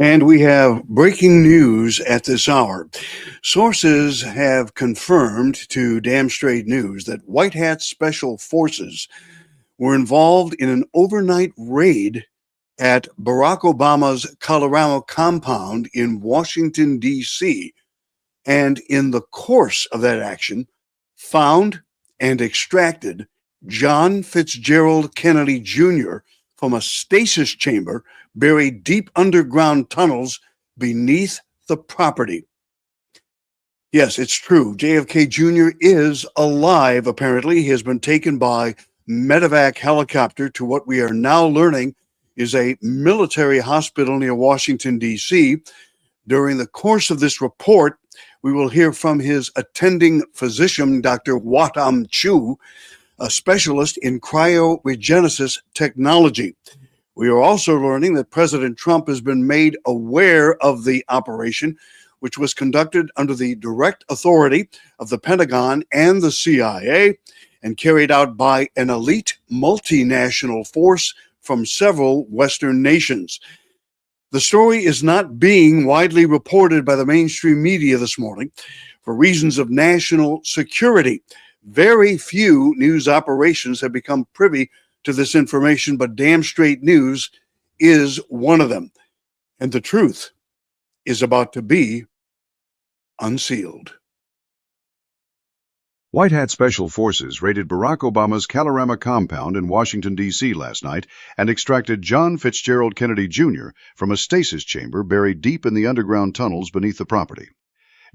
And we have breaking news at this hour. Sources have confirmed to Damn Straight News that White Hat Special Forces were involved in an overnight raid at Barack Obama's Kalorama compound in Washington, D.C., and in the course of that action, found and extracted John Fitzgerald Kennedy Jr. from a stasis chamber buried deep underground tunnels beneath the property. Yes, it's true. JFK Jr. is alive, apparently. He has been taken by medevac helicopter to what we are now learning is a military hospital near Washington, D.C. During the course of this report, we will hear from his attending physician, Dr. Watam Chu, a specialist in cryoregenesis technology. We are also learning that President Trump has been made aware of the operation, which was conducted under the direct authority of the Pentagon and the CIA and carried out by an elite multinational force from several Western nations. The story is not being widely reported by the mainstream media this morning for reasons of national security. Very few news operations have become privy to this information, but Damn Straight News is one of them. And the truth is about to be unsealed. White Hat Special Forces raided Barack Obama's Kalorama compound in Washington, D.C. last night and extracted John Fitzgerald Kennedy Jr. from a stasis chamber buried deep in the underground tunnels beneath the property.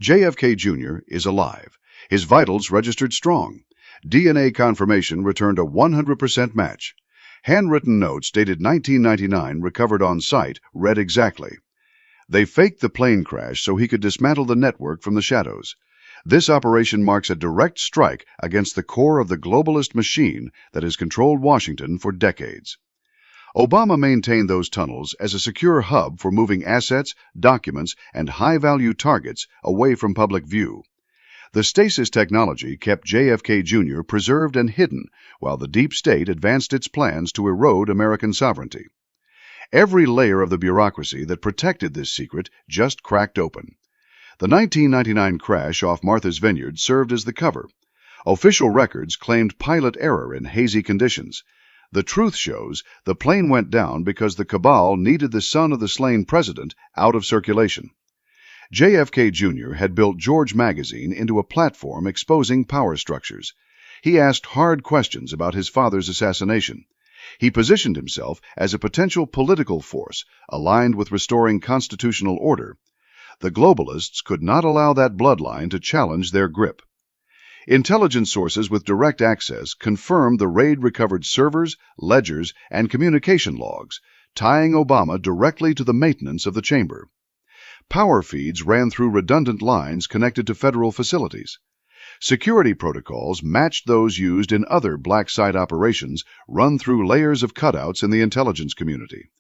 JFK Jr. is alive. His vitals registered strong. DNA confirmation returned a 100% match. Handwritten notes dated 1999 recovered on site read exactly. They faked the plane crash so he could dismantle the network from the shadows. This operation marks a direct strike against the core of the globalist machine that has controlled Washington for decades. Obama maintained those tunnels as a secure hub for moving assets, documents, and high-value targets away from public view. The stasis technology kept JFK Jr. preserved and hidden while the deep state advanced its plans to erode American sovereignty. Every layer of the bureaucracy that protected this secret just cracked open. The 1999 crash off Martha's Vineyard served as the cover. Official records claimed pilot error in hazy conditions. The truth shows the plane went down because the cabal needed the son of the slain president out of circulation. JFK Jr. had built George magazine into a platform exposing power structures. He asked hard questions about his father's assassination. He positioned himself as a potential political force aligned with restoring constitutional order. The globalists could not allow that bloodline to challenge their grip. Intelligence sources with direct access confirmed the raid recovered servers, ledgers, and communication logs, tying Obama directly to the maintenance of the chamber. Power feeds ran through redundant lines connected to federal facilities. Security protocols matched those used in other black site operations run through layers of cutouts in the intelligence community.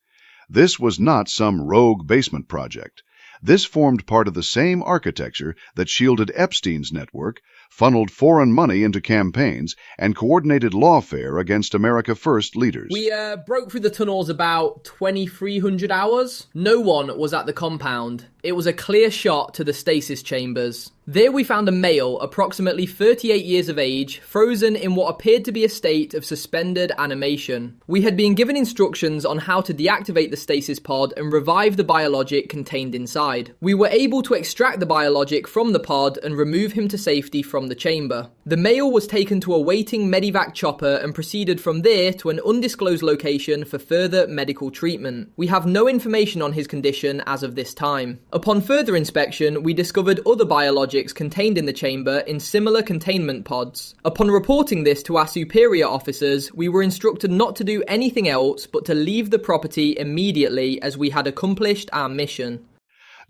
This was not some rogue basement project. This formed part of the same architecture that shielded Epstein's network, funneled foreign money into campaigns, and coordinated lawfare against America First leaders. We broke through the tunnels about 2,300 hours. No one was at the compound. It was a clear shot to the stasis chambers. There we found a male, approximately 38 years of age, frozen in what appeared to be a state of suspended animation. We had been given instructions on how to deactivate the stasis pod and revive the biologic contained inside. We were able to extract the biologic from the pod and remove him to safety from the chamber. The male was taken to a waiting medevac chopper and proceeded from there to an undisclosed location for further medical treatment. We have no information on his condition as of this time. Upon further inspection, we discovered other biologics contained in the chamber in similar containment pods. Upon reporting this to our superior officers, we were instructed not to do anything else but to leave the property immediately as we had accomplished our mission.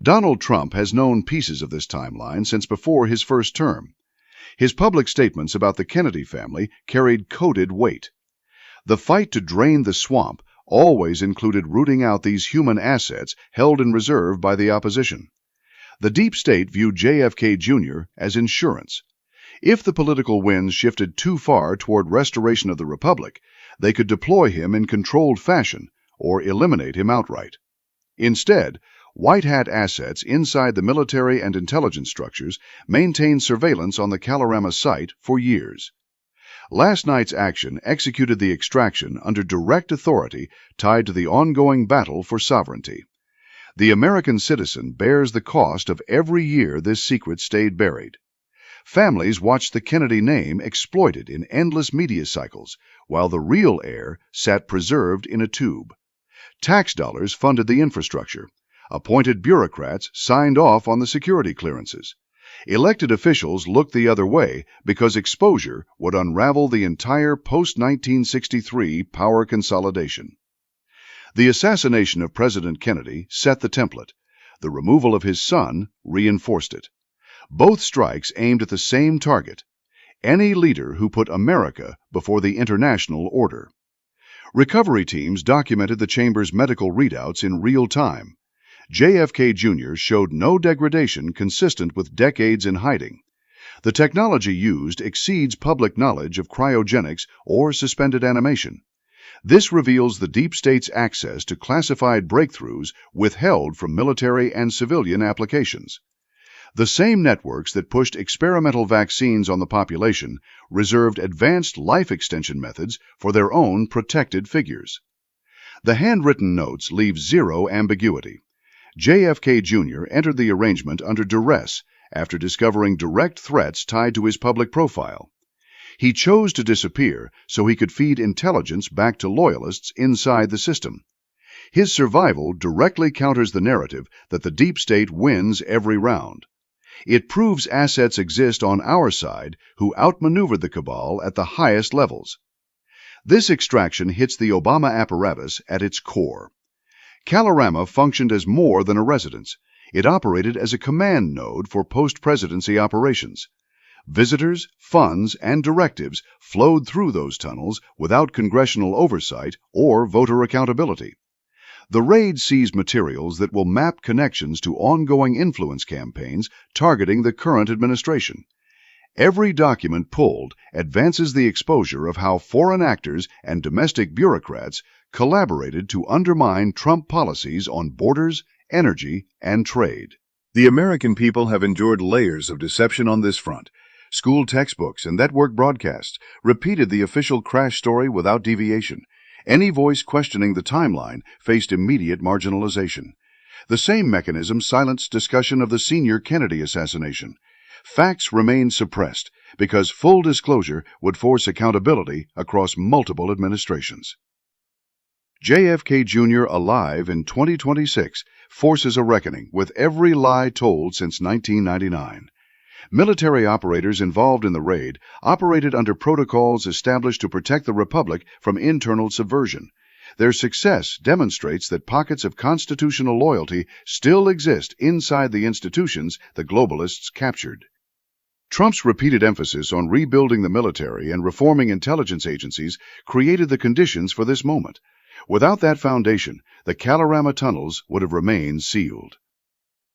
Donald Trump has known pieces of this timeline since before his first term. His public statements about the Kennedy family carried coded weight. The fight to drain the swamp always included rooting out these human assets held in reserve by the opposition. The deep state viewed JFK Jr. as insurance. If the political winds shifted too far toward restoration of the republic, they could deploy him in controlled fashion or eliminate him outright. Instead, White Hat assets inside the military and intelligence structures maintained surveillance on the Kalorama site for years. Last night's action executed the extraction under direct authority tied to the ongoing battle for sovereignty. The American citizen bears the cost of every year this secret stayed buried. Families watched the Kennedy name exploited in endless media cycles, while the real heir sat preserved in a tube. Tax dollars funded the infrastructure. Appointed bureaucrats signed off on the security clearances. Elected officials looked the other way because exposure would unravel the entire post-1963 power consolidation. The assassination of President Kennedy set the template. The removal of his son reinforced it. Both strikes aimed at the same target: any leader who put America before the international order. Recovery teams documented the chamber's medical readouts in real time. JFK Jr. showed no degradation consistent with decades in hiding. The technology used exceeds public knowledge of cryogenics or suspended animation. This reveals the deep state's access to classified breakthroughs withheld from military and civilian applications. The same networks that pushed experimental vaccines on the population reserved advanced life extension methods for their own protected figures. The handwritten notes leave zero ambiguity. JFK Jr. entered the arrangement under duress after discovering direct threats tied to his public profile. He chose to disappear so he could feed intelligence back to loyalists inside the system. His survival directly counters the narrative that the deep state wins every round. It proves assets exist on our side who outmaneuvered the cabal at the highest levels. This extraction hits the Obama apparatus at its core. Kalorama functioned as more than a residence. It operated as a command node for post-presidency operations. Visitors, funds, and directives flowed through those tunnels without congressional oversight or voter accountability. The raid seized materials that will map connections to ongoing influence campaigns targeting the current administration. Every document pulled advances the exposure of how foreign actors and domestic bureaucrats collaborated to undermine Trump policies on borders, energy, and trade. The American people have endured layers of deception on this front. School textbooks and network broadcasts repeated the official crash story without deviation. Any voice questioning the timeline faced immediate marginalization. The same mechanism silenced discussion of the senior Kennedy assassination. Facts remained suppressed because full disclosure would force accountability across multiple administrations. JFK Jr. alive in 2026 forces a reckoning with every lie told since 1999. Military operators involved in the raid operated under protocols established to protect the Republic from internal subversion. Their success demonstrates that pockets of constitutional loyalty still exist inside the institutions the globalists captured. Trump's repeated emphasis on rebuilding the military and reforming intelligence agencies created the conditions for this moment. Without that foundation, the Kalorama tunnels would have remained sealed.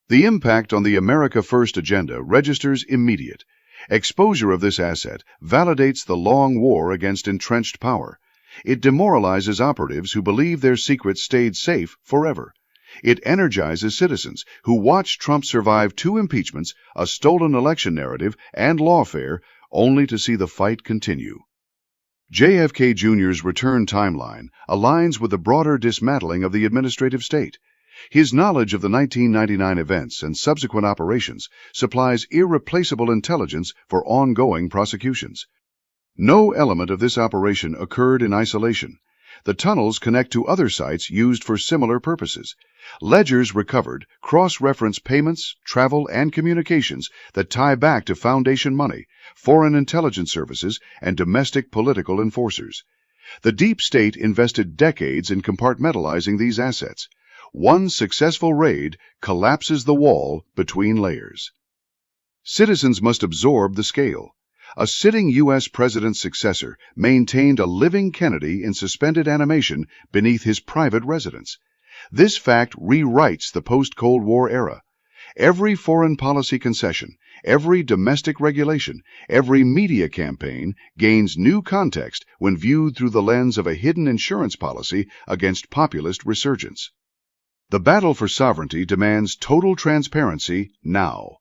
The impact on the America First agenda registers immediate. Exposure of this asset validates the long war against entrenched power. It demoralizes operatives who believe their secrets stayed safe forever. It energizes citizens who watched Trump survive 2 impeachments, a stolen election narrative, and lawfare, only to see the fight continue. JFK Jr.'s return timeline aligns with the broader dismantling of the administrative state. His knowledge of the 1999 events and subsequent operations supplies irreplaceable intelligence for ongoing prosecutions. No element of this operation occurred in isolation. The tunnels connect to other sites used for similar purposes. Ledgers recovered cross-reference payments, travel, and communications that tie back to Foundation money, foreign intelligence services, and domestic political enforcers. The deep state invested decades in compartmentalizing these assets. One successful raid collapses the wall between layers. Citizens must absorb the scale. A sitting U.S. president's successor maintained a living Kennedy in suspended animation beneath his private residence. This fact rewrites the post-Cold War era. Every foreign policy concession, every domestic regulation, every media campaign gains new context when viewed through the lens of a hidden insurance policy against populist resurgence. The battle for sovereignty demands total transparency now.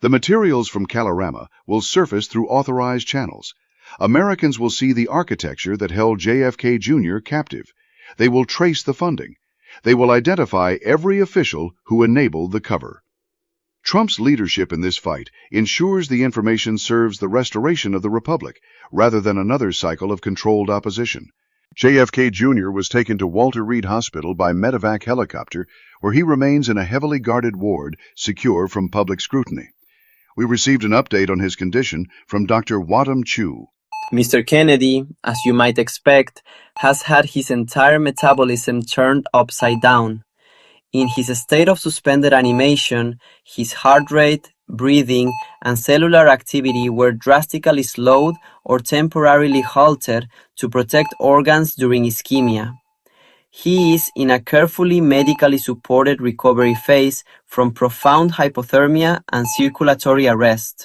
The materials from Kalorama will surface through authorized channels. Americans will see the architecture that held JFK Jr. captive. They will trace the funding. They will identify every official who enabled the cover. Trump's leadership in this fight ensures the information serves the restoration of the Republic rather than another cycle of controlled opposition. JFK Jr. was taken to Walter Reed Hospital by medevac helicopter, where he remains in a heavily guarded ward, secure from public scrutiny. We received an update on his condition from Dr. Wadham Chu. Mr. Kennedy, as you might expect, has had his entire metabolism turned upside down. In his state of suspended animation, his heart rate, breathing, and cellular activity were drastically slowed or temporarily halted to protect organs during ischemia. He is in a carefully medically supported recovery phase from profound hypothermia and circulatory arrest.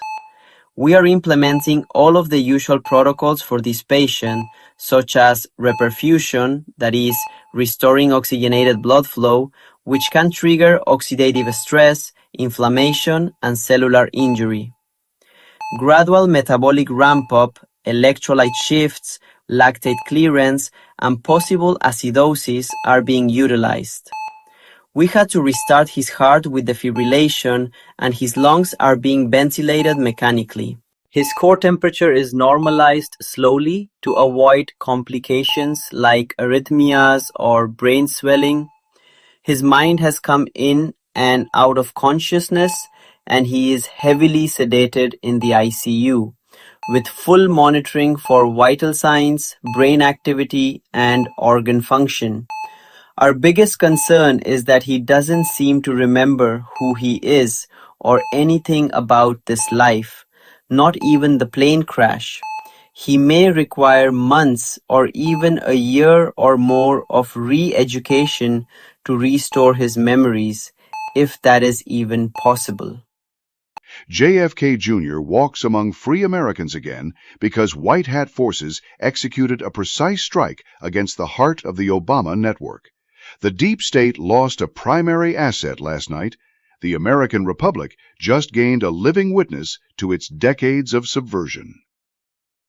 We are implementing all of the usual protocols for this patient, such as reperfusion, that is, restoring oxygenated blood flow, which can trigger oxidative stress, inflammation, and cellular injury. Gradual metabolic ramp-up, electrolyte shifts, lactate clearance, and possible acidosis are being utilized. We had to restart his heart with defibrillation, and his lungs are being ventilated mechanically. His core temperature is normalized slowly to avoid complications like arrhythmias or brain swelling. His mind has come in and out of consciousness, and he is heavily sedated in the ICU, with full monitoring for vital signs, brain activity, and organ function. Our biggest concern is that he doesn't seem to remember who he is or anything about this life, not even the plane crash. He may require months or even a year or more of re-education to restore his memories, if that is even possible. JFK Jr. walks among free Americans again because white hat forces executed a precise strike against the heart of the Obama network. The deep state lost a primary asset last night. The American Republic just gained a living witness to its decades of subversion.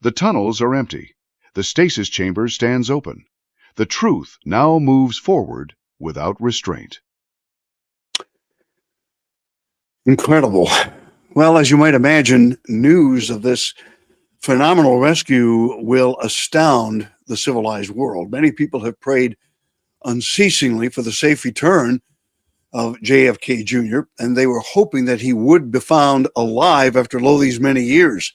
The tunnels are empty. The stasis chamber stands open. The truth now moves forward without restraint. Incredible. Well, as you might imagine, news of this phenomenal rescue will astound the civilized world. Many people have prayed unceasingly for the safe return of JFK Jr., and they were hoping that he would be found alive after these many years.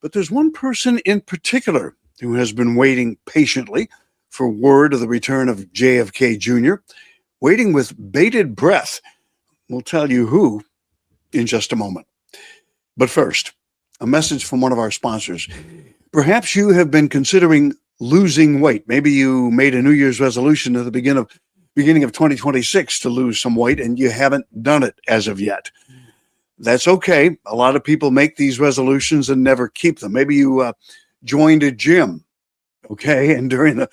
But there's one person in particular who has been waiting patiently for word of the return of JFK Jr., waiting with bated breath. We'll tell you who in just a moment. But first, a message from one of our sponsors. Perhaps you have been considering losing weight. Maybe you made a New Year's resolution at the beginning of 2026 to lose some weight, and you haven't done it as of yet. That's okay. A lot of people make these resolutions and never keep them. Maybe you joined a gym, okay, and during the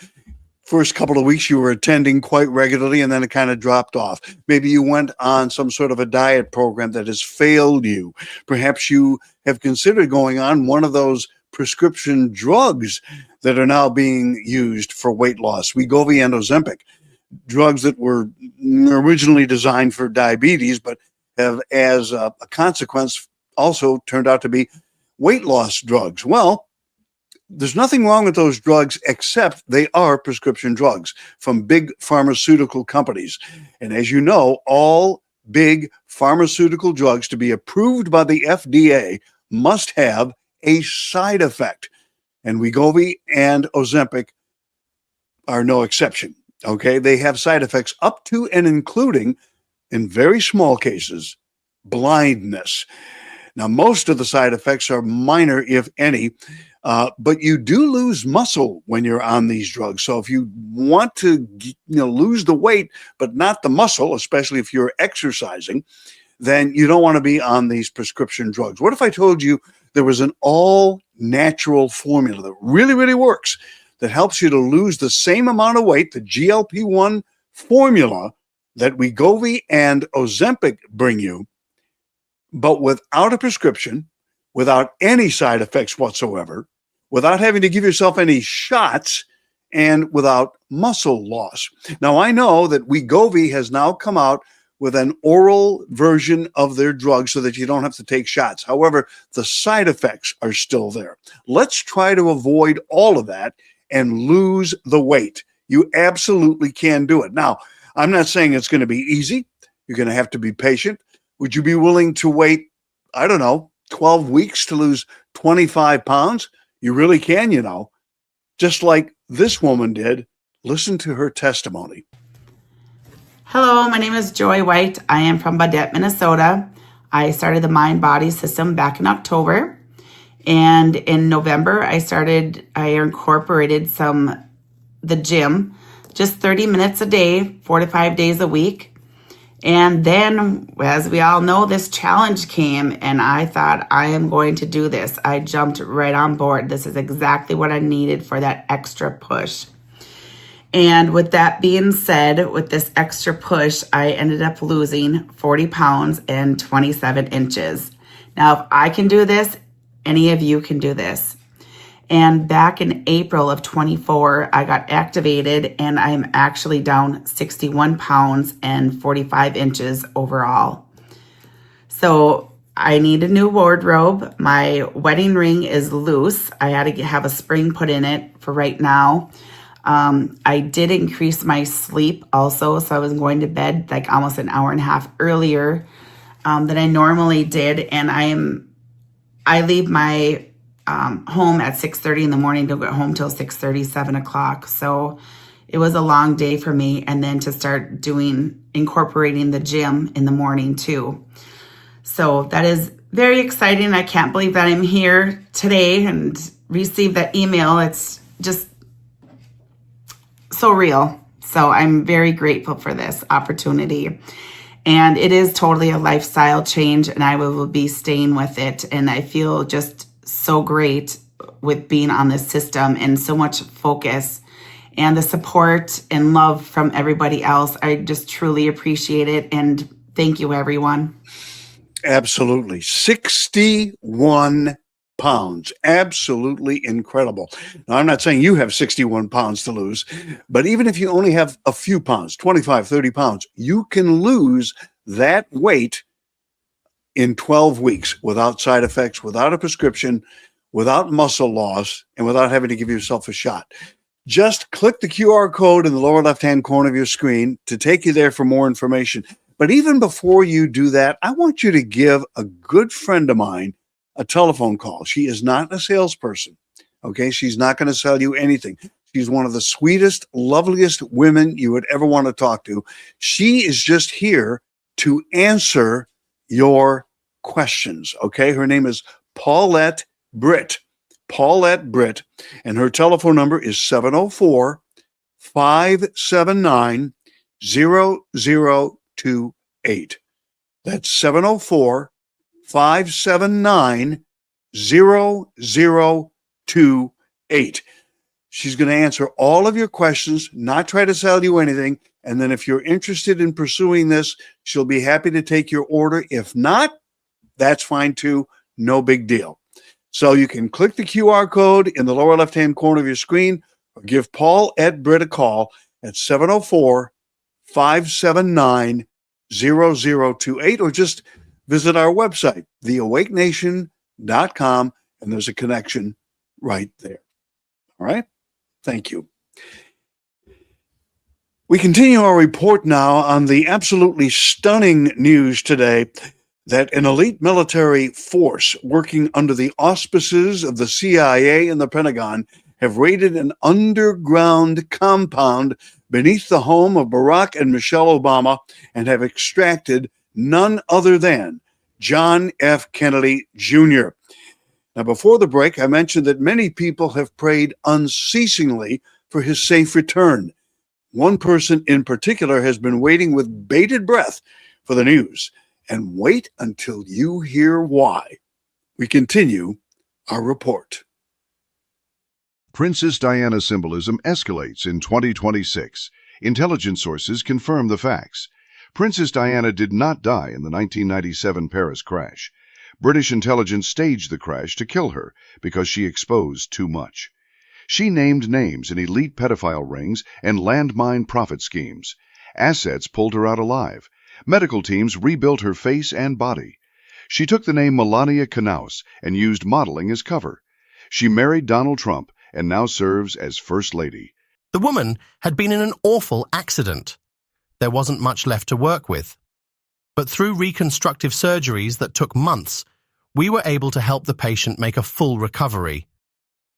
first couple of weeks you were attending quite regularly, and then it kind of dropped off. Maybe you went on some sort of a diet program that has failed you. Perhaps you have considered going on one of those prescription drugs that are now being used for weight loss, Wegovy and Ozempic, drugs that were originally designed for diabetes, but have, as a consequence, also turned out to be weight loss drugs. Well, there's nothing wrong with those drugs except they are prescription drugs from big pharmaceutical companies. And as you know, all big pharmaceutical drugs to be approved by the FDA must have a side effect. And Wegovy and Ozempic are no exception. Okay, they have side effects up to and including, in very small cases, blindness. Now, most of the side effects are minor, if any, but you do lose muscle when you're on these drugs. So if you want to lose the weight, but not the muscle, especially if you're exercising, then you don't want to be on these prescription drugs. What if I told you there was an all-natural formula that really, really works, that helps you to lose the same amount of weight, the GLP-1 formula, that Wegovy and Ozempic bring you, but without a prescription, without any side effects whatsoever, without having to give yourself any shots, and without muscle loss. Now, I know that Wegovy has now come out with an oral version of their drug so that you don't have to take shots. However, the side effects are still there. Let's try to avoid all of that and lose the weight. You absolutely can do it. Now, I'm not saying it's going to be easy. You're going to have to be patient. Would you be willing to wait, 12 weeks to lose 25 pounds? You really can, just like this woman did. Listen to her testimony. Hello, my name is Joy White. I am from Baudette, Minnesota. I started the Mind Body System back in October. And in November, I incorporated the gym, just 30 minutes a day, 4 to 5 days a week. And then, as we all know, this challenge came and I thought, I am going to do this. I jumped right on board. This is exactly what I needed for that extra push. And with that being said, with this extra push, I ended up losing 40 pounds and 27 inches. Now, if I can do this, any of you can do this. And back in April of 24, I got activated and I'm actually down 61 pounds and 45 inches overall. So I need a new wardrobe. My wedding ring is loose. I had to have a spring put in it for right now. I did increase my sleep also. So I was going to bed like almost an hour and a half earlier than I normally did. And I leave my home at 6:30 in the morning, don't get home till 6:30, 7 o'clock. So it was a long day for me. And then to start incorporating the gym in the morning too. So that is very exciting. I can't believe that I'm here today and received that email. It's just so real. So I'm very grateful for this opportunity. And it is totally a lifestyle change and I will be staying with it. And I feel just so great with being on this system and so much focus and the support and love from everybody else. I just truly appreciate it. And thank you, everyone. Absolutely. 61 pounds. Absolutely incredible. Now, I'm not saying you have 61 pounds to lose, but even if you only have a few pounds, 25, 30 pounds, you can lose that weight in 12 weeks without side effects, without a prescription, without muscle loss, and without having to give yourself a shot. Just click the QR code in the lower left-hand corner of your screen to take you there for more information. But even before you do that, I want you to give a good friend of mine a telephone call. She is not a salesperson, okay? She's not going to sell you anything. She's one of the sweetest, loveliest women you would ever want to talk to. She is just here to answer your questions, okay? Her name is Paulette Britt. Paulette Britt, and her telephone number is 704-579-0028. That's 704-579-0028. She's going to answer all of your questions, not try to sell you anything. And then if you're interested in pursuing this, she'll be happy to take your order. If not, that's fine too. No big deal. So you can click the QR code in the lower left-hand corner of your screen or give Paulette Britt a call at 704-579-0028 or just visit our website, theawakenation.com, and there's a connection right there. All right? Thank you. We continue our report now on the absolutely stunning news today that an elite military force working under the auspices of the CIA and the Pentagon have raided an underground compound beneath the home of Barack and Michelle Obama and have extracted none other than John F. Kennedy Jr. Now, before the break, I mentioned that many people have prayed unceasingly for his safe return. One person in particular has been waiting with bated breath for the news. And wait until you hear why. We continue our report. Princess Diana symbolism escalates in 2026. Intelligence sources confirm the facts. Princess Diana did not die in the 1997 Paris crash. British intelligence staged the crash to kill her because she exposed too much. She named names in elite pedophile rings and landmine profit schemes. Assets pulled her out alive. Medical teams rebuilt her face and body. She took the name Melania Knauss and used modeling as cover. She married Donald Trump and now serves as First Lady. The woman had been in an awful accident. There wasn't much left to work with. But through reconstructive surgeries that took months, we were able to help the patient make a full recovery.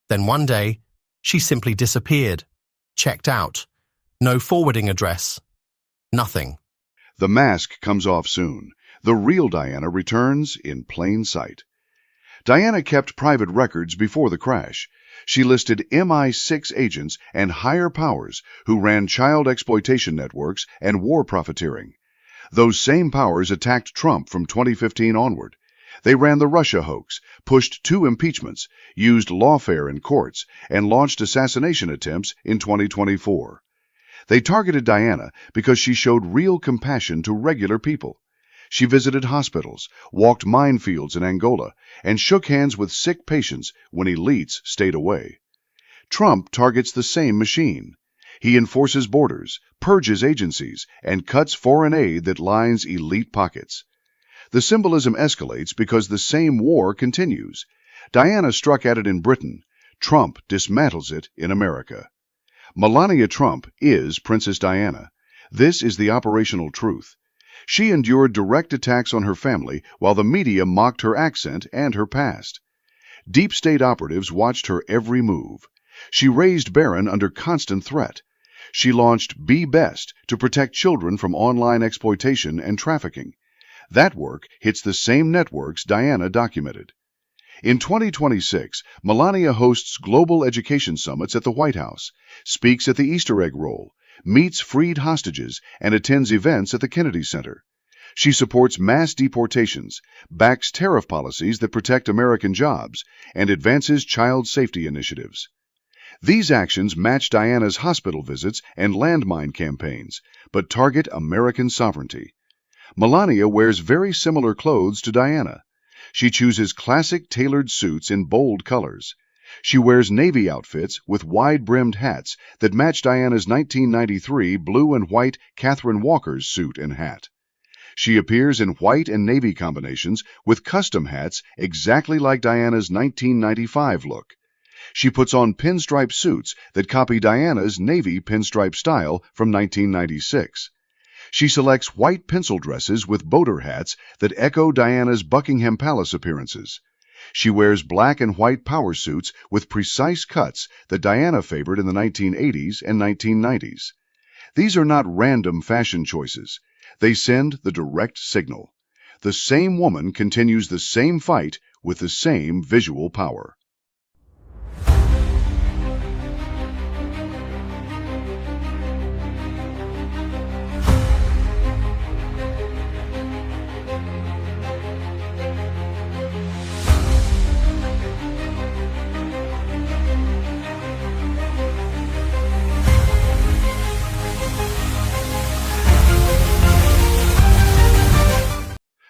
Then one day, she simply disappeared, checked out, no forwarding address, nothing. The mask comes off soon. The real Diana returns in plain sight. Diana kept private records before the crash. She listed MI6 agents and higher powers who ran child exploitation networks and war profiteering. Those same powers attacked Trump from 2015 onward. They ran the Russia hoax, pushed 2 impeachments, used lawfare in courts, and launched assassination attempts in 2024. They targeted Diana because she showed real compassion to regular people. She visited hospitals, walked minefields in Angola, and shook hands with sick patients when elites stayed away. Trump targets the same machine. He enforces borders, purges agencies, and cuts foreign aid that lines elite pockets. The symbolism escalates because the same war continues. Diana struck at it in Britain. Trump dismantles it in America. Melania Trump is Princess Diana. This is the operational truth. She endured direct attacks on her family while the media mocked her accent and her past. Deep state operatives watched her every move. She raised Barron under constant threat. She launched Be Best to protect children from online exploitation and trafficking. That work hits the same networks Diana documented. In 2026, Melania hosts global education summits at the White House, speaks at the Easter egg roll, meets freed hostages, and attends events at the Kennedy Center. She supports mass deportations, backs tariff policies that protect American jobs, and advances child safety initiatives. These actions match Diana's hospital visits and landmine campaigns, but target American sovereignty. Melania wears very similar clothes to Diana. She chooses classic tailored suits in bold colors. She wears Navy outfits with wide-brimmed hats that match Diana's 1993 blue and white Catherine Walker's suit and hat. She appears in white and navy combinations with custom hats exactly like Diana's 1995 look. She puts on pinstripe suits that copy Diana's navy pinstripe style from 1996. She selects white pencil dresses with boater hats that echo Diana's Buckingham Palace appearances. She wears black and white power suits with precise cuts that Diana favored in the 1980s and 1990s. These are not random fashion choices. They send the direct signal. The same woman continues the same fight with the same visual power.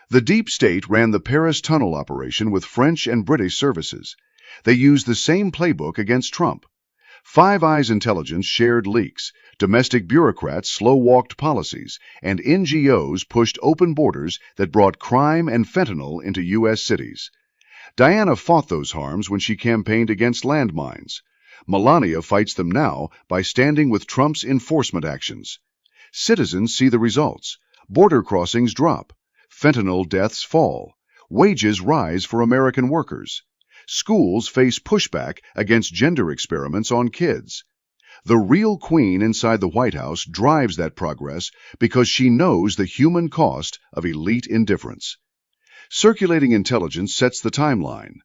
The deep state ran the Paris tunnel operation with French and British services. They used the same playbook against Trump. Five Eyes intelligence shared leaks, domestic bureaucrats slow-walked policies, and NGOs pushed open borders that brought crime and fentanyl into U.S. cities. Diana fought those harms when she campaigned against landmines. Melania fights them now by standing with Trump's enforcement actions. Citizens see the results. Border crossings drop. Fentanyl deaths fall. Wages rise for American workers. Schools face pushback against gender experiments on kids. The real queen inside the White House drives that progress because she knows the human cost of elite indifference. Circulating intelligence sets the timeline.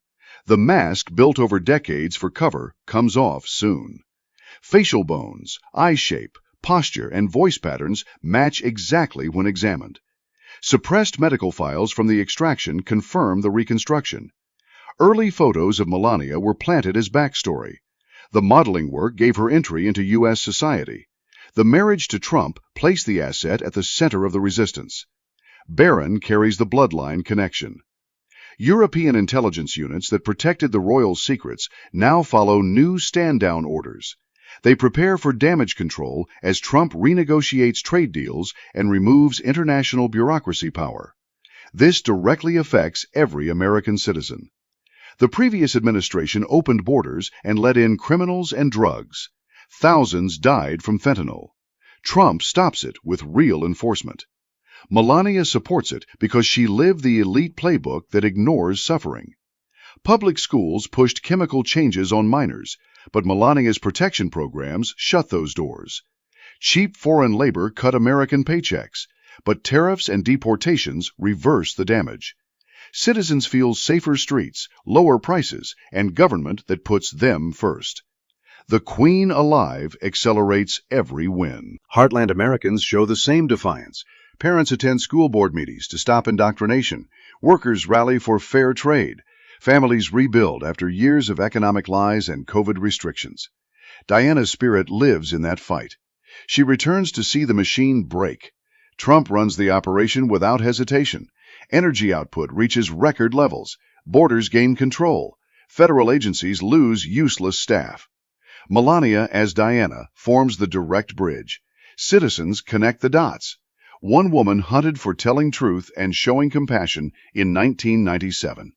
The mask built over decades for cover comes off soon. Facial bones, eye shape, posture, and voice patterns match exactly when examined. Suppressed medical files from the extraction confirm the reconstruction. Early photos of Melania were planted as backstory. The modeling work gave her entry into U.S. society. The marriage to Trump placed the asset at the center of the resistance. Barron carries the bloodline connection. European intelligence units that protected the royal secrets now follow new stand-down orders. They prepare for damage control as Trump renegotiates trade deals and removes international bureaucracy power. This directly affects every American citizen. The previous administration opened borders and let in criminals and drugs. Thousands died from fentanyl. Trump stops it with real enforcement. Melania supports it because she lived the elite playbook that ignores suffering. Public schools pushed chemical changes on minors, but Melania's protection programs shut those doors. Cheap foreign labor cut American paychecks, but tariffs and deportations reverse the damage. Citizens feel safer streets, lower prices, and government that puts them first. The Queen alive accelerates every win. Heartland Americans show the same defiance. Parents attend school board meetings to stop indoctrination. Workers rally for fair trade. Families rebuild after years of economic lies and COVID restrictions. Diana's spirit lives in that fight. She returns to see the machine break. Trump runs the operation without hesitation. Energy output reaches record levels. Borders gain control. Federal agencies lose useless staff. Melania, as Diana, forms the direct bridge. Citizens connect the dots. One woman hunted for telling truth and showing compassion in 1997.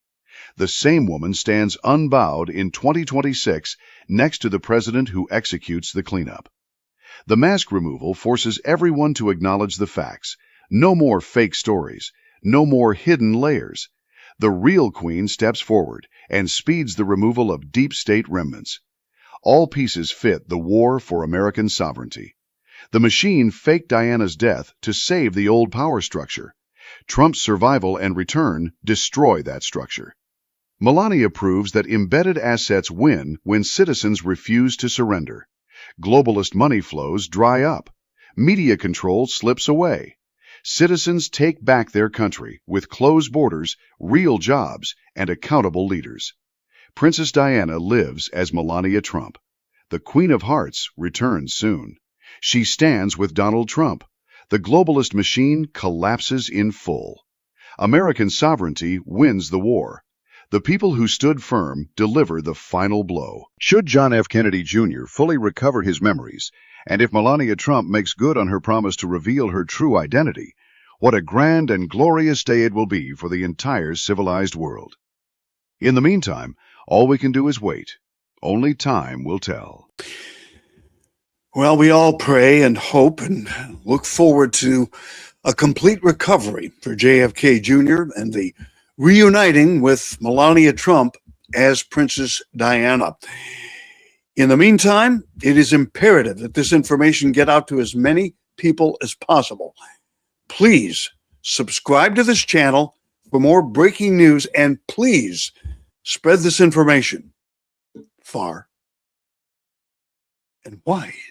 The same woman stands unbowed in 2026 next to the president who executes the cleanup. The mask removal forces everyone to acknowledge the facts. No more fake stories. No more hidden layers. The real queen steps forward and speeds the removal of deep state remnants. All pieces fit the war for American sovereignty. The machine faked Diana's death to save the old power structure. Trump's survival and return destroy that structure. Melania proves that embedded assets win when citizens refuse to surrender. Globalist money flows dry up. Media control slips away. Citizens take back their country with closed borders, real jobs, and accountable leaders. Princess Diana lives as Melania Trump. The Queen of Hearts returns soon. She stands with Donald Trump. The globalist machine collapses in full. American sovereignty wins the war. The people who stood firm deliver the final blow. Should John F. Kennedy Jr. fully recover his memories, and if Melania Trump makes good on her promise to reveal her true identity, what a grand and glorious day it will be for the entire civilized world. In the meantime, all we can do is wait. Only time will tell. Well, we all pray and hope and look forward to a complete recovery for JFK Jr. and the reuniting with Melania Trump as Princess Diana. In the meantime, it is imperative that this information get out to as many people as possible. Please subscribe to this channel for more breaking news, and please spread this information far and wide.